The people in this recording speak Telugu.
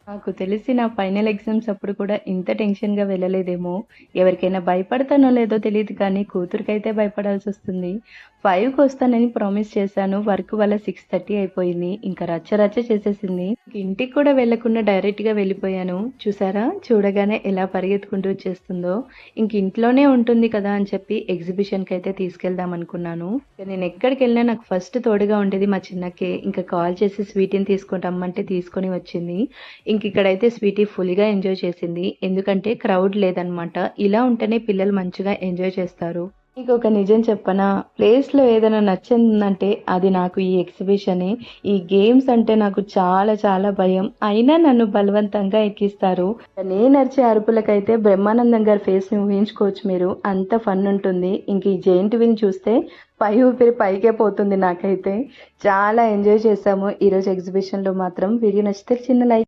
నాకు తెలిసి నా ఫైనల్ ఎగ్జామ్స్ అప్పుడు కూడా ఇంత టెన్షన్‌గా వెళ్ళలేదేమో! ఎవరికైనా భయపడతానో లేదో తెలీదు కానీ కూతురికైతే భయపడాల్సొస్తుంది. 5కి వస్తానని ప్రామిస్ చేశాను. వర్క్ వల్ల 6:30 అయిపోయింది. ఇంకా రచ్చ రచ్చ చేసేసింది. ఇంటికి కూడా వెళ్ళకుండా డైరెక్ట్‌గా వెళ్ళిపోయాను. చూసారా? చూడగానే ఎలా పరిగెత్తుకుంటూ వచ్చేస్తుందో. ఇంక ఇంట్లోనే ఉంటుంది కదా అని చెప్పి ఎగ్జిబిషన్‌కైతే తీసుకెళ్దాం అనుకున్నాను. నేనెక్కడికెళ్ళినా నాకు ఫస్ట్ తోడుగా ఉండేది మా చిన్నక్కే. ఇంకా కాల్ చేసి స్వీటీని తీసుకొని రమ్మంటే తీసుకొని వచ్చింది. ఇంకిక్కడైతే స్వీటీ ఫుల్‌గా ఎంజాయ్ చేసింది. ఎందుకంటే క్రౌడ్ లేదనమాట. ఇలా ఉంటేనే పిల్లలు మంచిగా ఎంజాయ్ చేస్తారు. మీకొక నిజం చెప్పనా? ప్లేస్‌లో ఏదైనా నచ్చిందంటే అది నాకు ఈ ఎగ్జిబిషనే. ఈ గేమ్స్ అంటే నాకు చాలా చాలా భయం. అయినా నన్ను బలవంతంగా ఎక్కిస్తారు. నేనరిచే అరుపులకైతే బ్రహ్మానందం గారి ఫేస్‌ని ఊహించుకోవచ్చు మీరు. అంత ఫన్ ఉంటుంది. ఇంక ఈ జెయింట్ వీల్ చూస్తే పై ఊపిరి పైకే పోతుంది నాకైతే. చాలా ఎంజాయ్ చేశాము ఈరోజు ఎగ్జిబిషన్‌లో మాత్రం. వీడియో నచ్చితే చిన్న లైక్